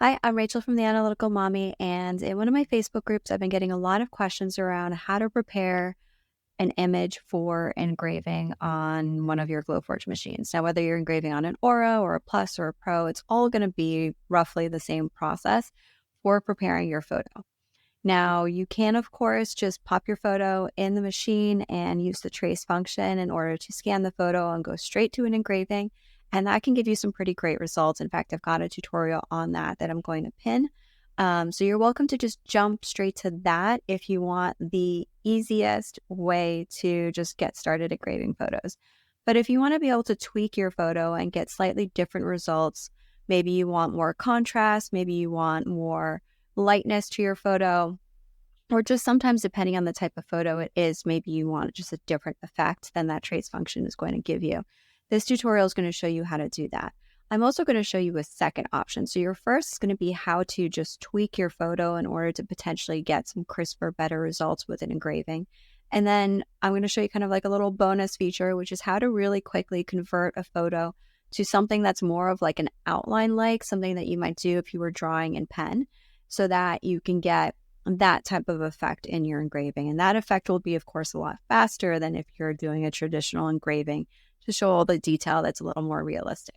Hi, I'm Rachel from The Analytical Mommy, and in one of my Facebook groups, I've been getting a lot of questions around how to prepare an image for engraving on one of your Glowforge machines. Now, whether you're engraving on an Aura or a Plus or a Pro, it's all going to be roughly the same process for preparing your photo. Now, you can, of course, just pop your photo in the machine and use the trace function in order to scan the photo and go straight to an engraving. And that can give you some pretty great results. In fact, I've got a tutorial on that I'm going to pin. So you're welcome to just jump straight to that if you want the easiest way to just get started engraving photos. But if you want to be able to tweak your photo and get slightly different results, maybe you want more contrast, maybe you want more lightness to your photo, or just sometimes depending on the type of photo it is, maybe you want just a different effect than that trace function is going to give you. This tutorial is going to show you how to do that. I'm also going to show you a second option. So your first is going to be how to just tweak your photo in order to potentially get some crisper, better results with an engraving. And then I'm going to show you kind of like a little bonus feature, which is how to really quickly convert a photo to something that's more of like an outline, like something that you might do if you were drawing in pen, so that you can get that type of effect in your engraving. And that effect will be, of course, a lot faster than if you're doing a traditional engraving to show all the detail that's a little more realistic.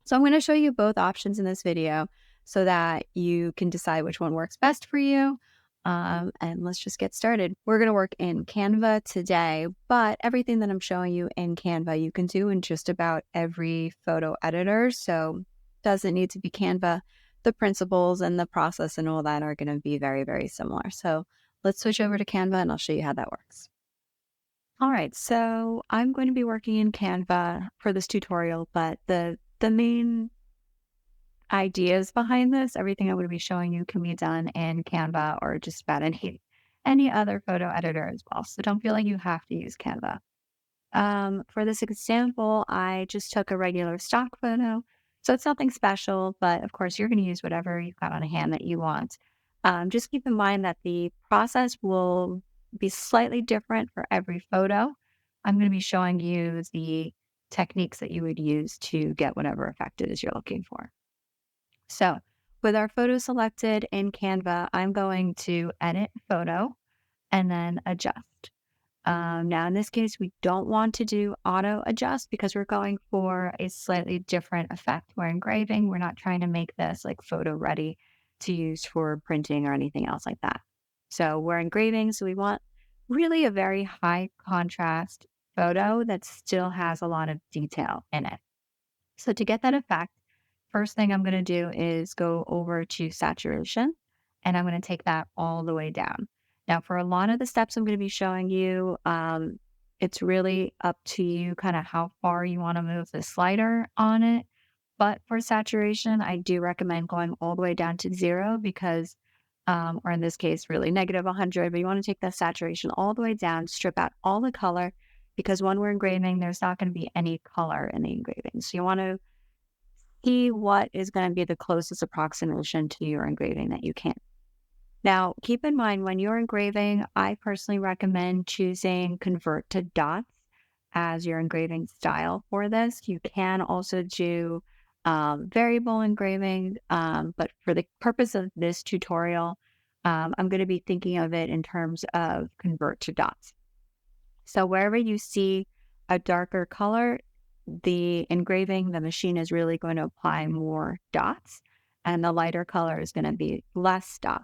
So I'm going to show you both options in this video so that you can decide which one works best for you. And let's just get started. We're going to work in Canva today, but everything that I'm showing you in Canva, you can do in just about every photo editor. So it doesn't need to be Canva. The principles and the process and all that are going to be very, very similar. So let's switch over to Canva and I'll show you how that works. All right, so I'm going to be working in Canva for this tutorial, but the main ideas behind this, everything I'm going to be showing you can be done in Canva or just about any other photo editor as well. So don't feel like you have to use Canva. For this example, I just took a regular stock photo. So it's nothing special, but of course you're going to use whatever you've got on hand that you want. Just keep in mind that the process will be slightly different for every photo. I'm going to be showing you the techniques that you would use to get whatever effect it is you're looking for. So with our photo selected in Canva, I'm going to edit photo and then adjust. Now, in this case, we don't want to do auto adjust because we're going for a slightly different effect. We're engraving. We're not trying to make this like photo ready to use for printing or anything else like that. So we're engraving. So we want really a very high contrast photo that still has a lot of detail in it. So to get that effect, first thing I'm going to do is go over to saturation and I'm going to take that all the way down. Now, for a lot of the steps I'm going to be showing you, it's really up to you kind of how far you want to move the slider on it. But for saturation, I do recommend going all the way down to 0 because, or in this case, really negative 100, but you want to take the saturation all the way down, strip out all the color because when we're engraving, there's not going to be any color in the engraving. So you want to see what is going to be the closest approximation to your engraving that you can. Now, keep in mind when you're engraving, I personally recommend choosing convert to dots as your engraving style for this. You can also do variable engraving, but for the purpose of this tutorial, I'm going to be thinking of it in terms of convert to dots. So wherever you see a darker color, the engraving, the machine is really going to apply more dots, and the lighter color is going to be less dots.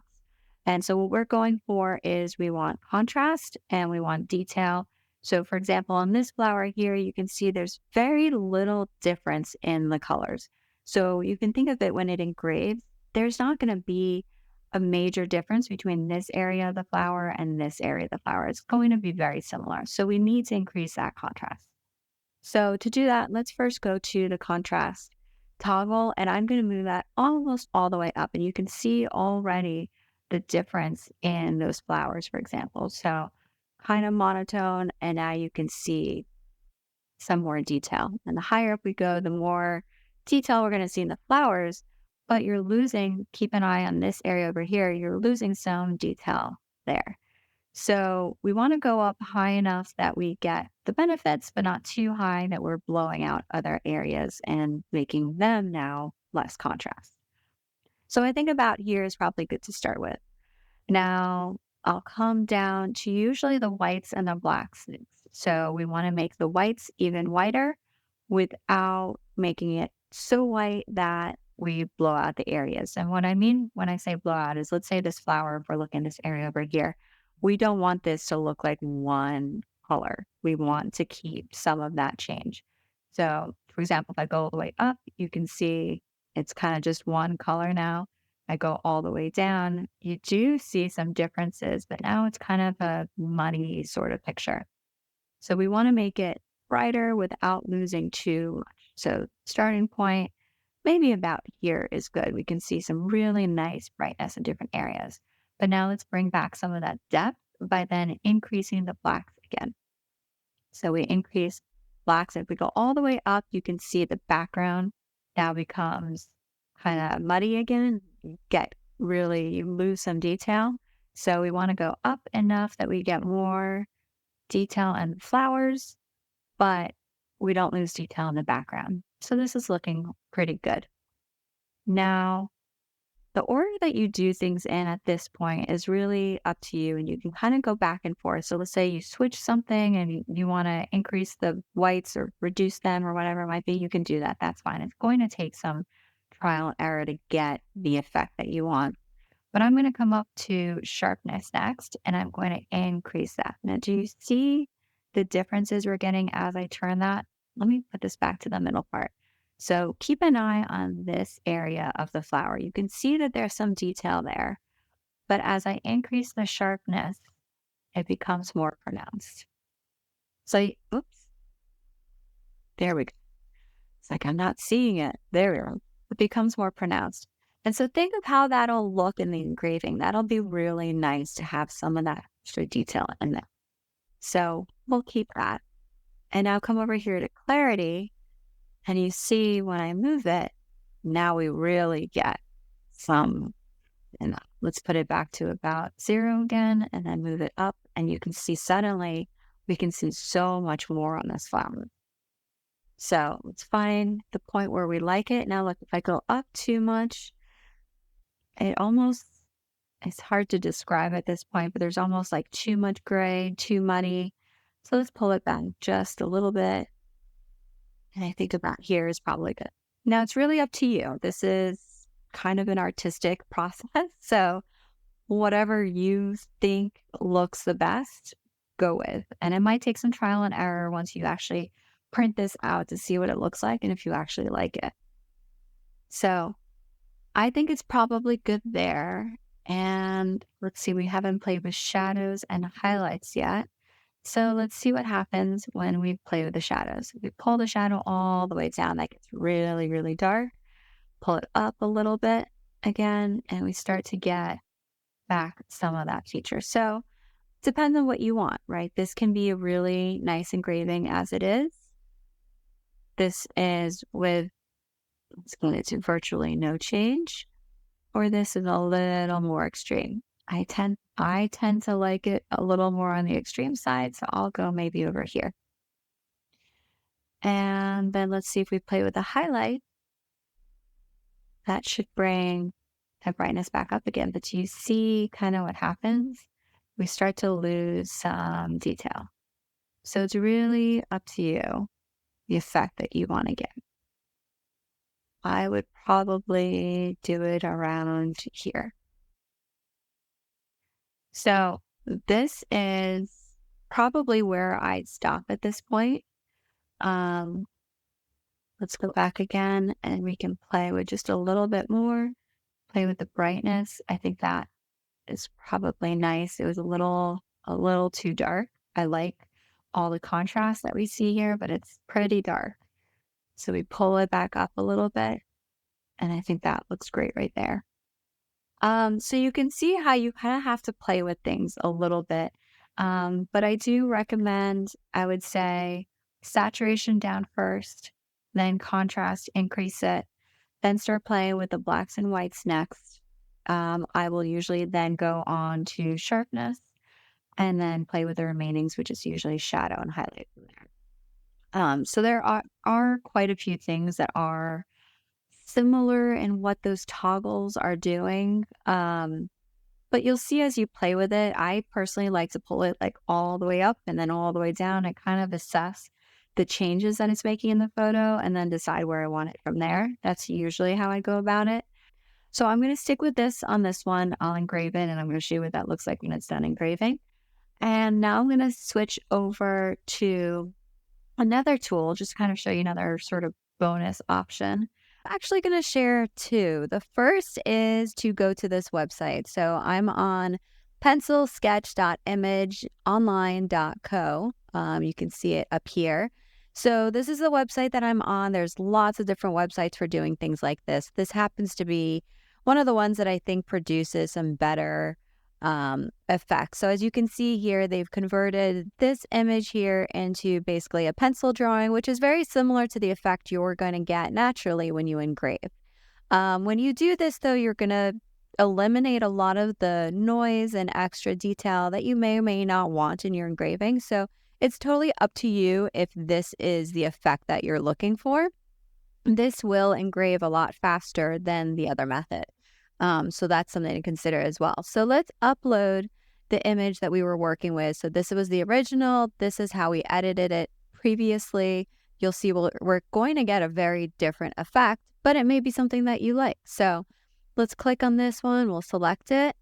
And so what we're going for is we want contrast and we want detail. So for example, on this flower here, you can see there's very little difference in the colors. So you can think of it when it engraves, there's not going to be a major difference between this area of the flower and this area of the flower. It's going to be very similar. So we need to increase that contrast. So to do that, let's first go to the contrast toggle, and I'm going to move that almost all the way up. And you can see already the difference in those flowers, for example. So kind of monotone, and now you can see some more detail. And the higher up we go, the more detail we're going to see in the flowers, but you're losing, keep an eye on this area over here, you're losing some detail there. So we want to go up high enough that we get the benefits, but not too high that we're blowing out other areas and making them now less contrast. So I think about here is probably good to start with. Now, I'll come down to usually the whites and the blacks next. So we want to make the whites even whiter without making it so white that we blow out the areas. And what I mean when I say blow out is, let's say this flower, if we're looking at this area over here, we don't want this to look like one color. We want to keep some of that change. So, for example, if I go all the way up, you can see it's kind of just one color now. I go all the way down, you do see some differences, but now it's kind of a muddy sort of picture. So we want to make it brighter without losing too much. So starting point, maybe about here is good. We can see some really nice brightness in different areas. But now let's bring back some of that depth by then increasing the blacks again. So we increase blacks. If we go all the way up, you can see the background now becomes kind of muddy again. You you lose some detail. So we want to go up enough that we get more detail and flowers, but we don't lose detail in the background. So this is looking pretty good. Now, the order that you do things in at this point is really up to you, and you can kind of go back and forth. So let's say you switch something and you want to increase the whites or reduce them or whatever it might be, you can do that. That's fine. It's going to take some trial and error to get the effect that you want. But I'm going to come up to sharpness next, and I'm going to increase that. Now, do you see the differences we're getting as I turn that? Let me put this back to the middle part. So keep an eye on this area of the flower. You can see that there's some detail there, but as I increase the sharpness, it becomes more pronounced. So, oops, there we go. It's like I'm not seeing it. There we go. It becomes more pronounced. And so think of how that'll look in the engraving. That'll be really nice to have some of that extra detail in there. So we'll keep that. And now come over here to clarity. And you see when I move it, now we really get some. And let's put it back to about 0 again, and then move it up. And you can see suddenly we can see so much more on this flower. So let's find the point where we like it. Now look, if I go up too much, it's hard to describe at this point, but there's almost like too much gray, too muddy. So let's pull it back just a little bit. And I think about here is probably good. Now it's really up to you. This is kind of an artistic process. So whatever you think looks the best, go with. And it might take some trial and error once you actually print this out to see what it looks like and if you actually like it. So I think it's probably good there. And let's see, we haven't played with shadows and highlights yet. So let's see what happens when we play with the shadows. If we pull the shadow all the way down, that gets really, really dark. Pull it up a little bit again, and we start to get back some of that feature. So it depends on what you want, right? This can be a really nice engraving as it is. This is with, let's get it to virtually no change, or this is a little more extreme. I tend to like it a little more on the extreme side, so I'll go maybe over here. And then let's see if we play with the highlight. That should bring that brightness back up again. But do you see kind of what happens? We start to lose some detail. So it's really up to you, the effect that you want to get. I would probably do it around here. So this is probably where I'd stop at this point. Let's go back again and we can play with just a little bit more, play with the brightness. I think that is probably nice. It was a little too dark. I like all the contrast that we see here, but it's pretty dark. So we pull it back up a little bit, and I think that looks great right there. So you can see how you kind of have to play with things a little bit. But I do recommend, I would say, saturation down first, then contrast, increase it, then start playing with the blacks and whites next. I will usually then go on to sharpness and then play with the remainings, which is usually shadow and highlight from there. So there are quite a few things that are similar in what those toggles are doing. But you'll see as you play with it, I personally like to pull it like all the way up and then all the way down and kind of assess the changes that it's making in the photo and then decide where I want it from there. That's usually how I go about it. So I'm going to stick with this on this one. I'll engrave it and I'm going to show you what that looks like when it's done engraving. And now I'm going to switch over to another tool, just to kind of show you another sort of bonus option. I'm actually going to share two. The first is to go to this website. So I'm on pencilsketch.imageonline.co. You can see it up here. So this is the website that I'm on. There's lots of different websites for doing things like this. This happens to be one of the ones that I think produces some better effects. So as you can see here, they've converted this image here into basically a pencil drawing, which is very similar to the effect you're going to get naturally when you engrave. When you do this, though, you're going to eliminate a lot of the noise and extra detail that you may or may not want in your engraving. So it's totally up to you if this is the effect that you're looking for. This will engrave a lot faster than the other method. So that's something to consider as well. So let's upload the image that we were working with. So this was the original. This is how we edited it previously. You'll see we're going to get a very different effect, but it may be something that you like. So let's click on this one. We'll select it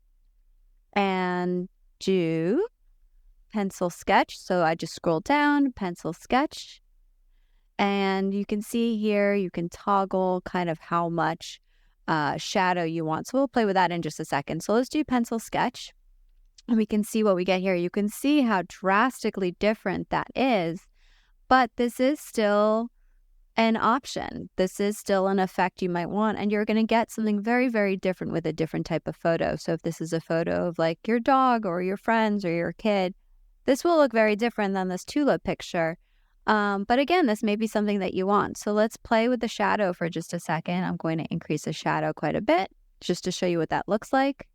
and do pencil sketch. So I just scroll down, pencil sketch. And you can see here, you can toggle kind of how much shadow you want. So we'll play with that in just a second. So let's do pencil sketch and we can see what we get here. You can see how drastically different that is, but this is still an option. This is still an effect you might want, and you're going to get something very, very different with a different type of photo. So if this is a photo of like your dog or your friends or your kid, this will look very different than this tulip picture. But again, this may be something that you want. So let's play with the shadow for just a second. I'm going to increase the shadow quite a bit just to show you what that looks like.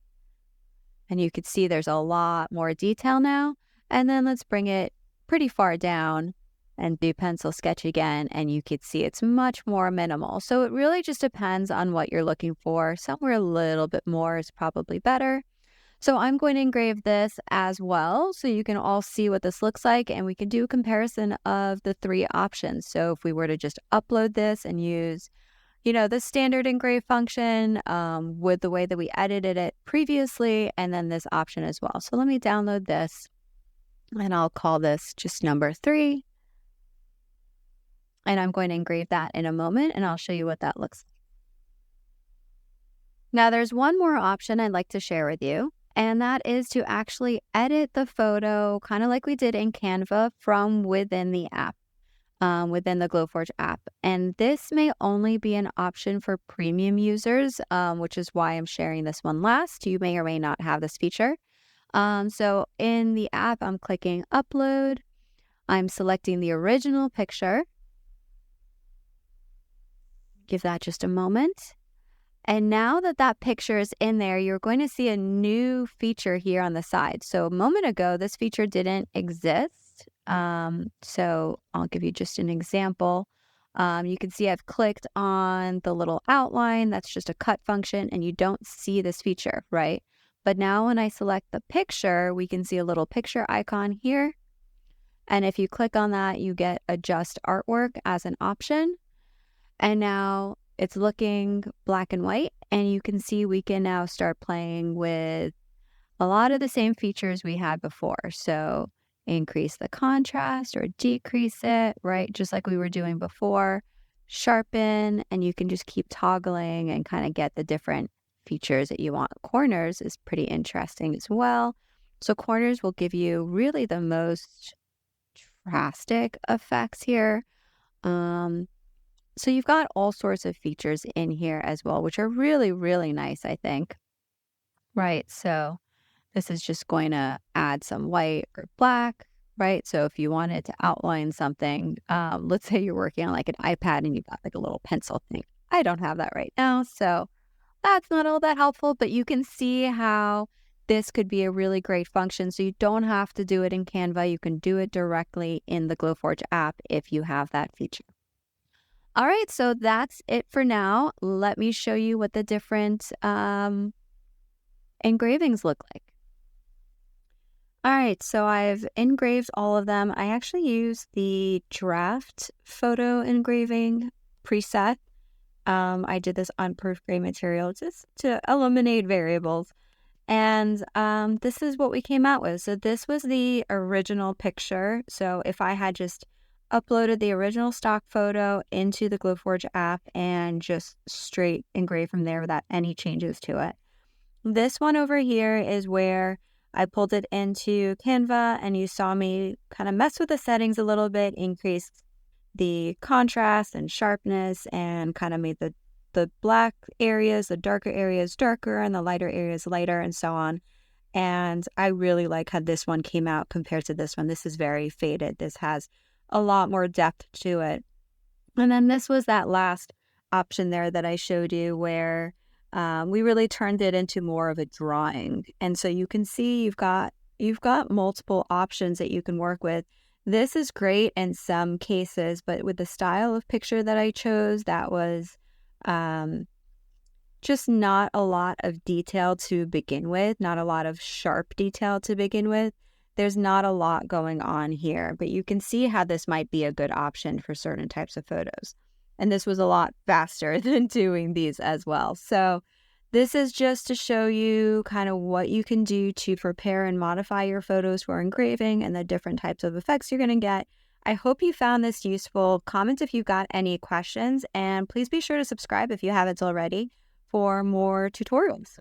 And you can see there's a lot more detail now. And then let's bring it pretty far down and do pencil sketch again. And you could see it's much more minimal. So it really just depends on what you're looking for. Somewhere a little bit more is probably better. So I'm going to engrave this as well so you can all see what this looks like, and we can do a comparison of the three options. So if we were to just upload this and use, the standard engrave function with the way that we edited it previously, and then this option as well. So let me download this and I'll call this just number 3. And I'm going to engrave that in a moment and I'll show you what that looks like. Now there's one more option I'd like to share with you. And that is to actually edit the photo, kind of like we did in Canva, from within the app, within the Glowforge app. And this may only be an option for premium users, which is why I'm sharing this one last. You may or may not have this feature. So in the app, I'm clicking upload. I'm selecting the original picture. Give that just a moment. And now that that picture is in there, you're going to see a new feature here on the side. So a moment ago, this feature didn't exist. So I'll give you just an example. You can see I've clicked on the little outline. That's just a cut function, and you don't see this feature, right? But now when I select the picture, we can see a little picture icon here. And if you click on that, you get adjust artwork as an option. And now it's looking black and white, and you can see we can now start playing with a lot of the same features we had before. So increase the contrast or decrease it, right? Just like we were doing before. Sharpen, and you can just keep toggling and kind of get the different features that you want. Corners is pretty interesting as well. So corners will give you really the most drastic effects here. So you've got all sorts of features in here as well, which are really, really nice, I think. Right, so this is just going to add some white or black, right? So if you wanted to outline something, let's say you're working on like an iPad and you've got like a little pencil thing. I don't have that right now, so that's not all that helpful, but you can see how this could be a really great function. So you don't have to do it in Canva. You can do it directly in the Glowforge app if you have that feature. All right, so that's it for now. Let me show you what the different engravings look like. All right, so I've engraved all of them. I actually use the draft photo engraving preset. I did this on proof grade material just to eliminate variables. And this is what we came out with. So this was the original picture. So if I had just uploaded the original stock photo into the Glowforge app and just straight engrave from there without any changes to it. This one over here is where I pulled it into Canva and you saw me kind of mess with the settings a little bit, increase the contrast and sharpness, and kind of made the black areas, the darker areas darker, and the lighter areas lighter, and so on. And I really like how this one came out compared to this one. This is very faded. This has a lot more depth to it. And then this was that last option there that I showed you where we really turned it into more of a drawing. And so you can see you've got multiple options that you can work with. This is great in some cases, but with the style of picture that I chose, that was just not a lot of detail to begin with, not a lot of sharp detail to begin with. There's not a lot going on here, but you can see how this might be a good option for certain types of photos. And this was a lot faster than doing these as well. So this is just to show you kind of what you can do to prepare and modify your photos for engraving and the different types of effects you're going to get. I hope you found this useful. Comment if you've got any questions, and please be sure to subscribe if you haven't already for more tutorials.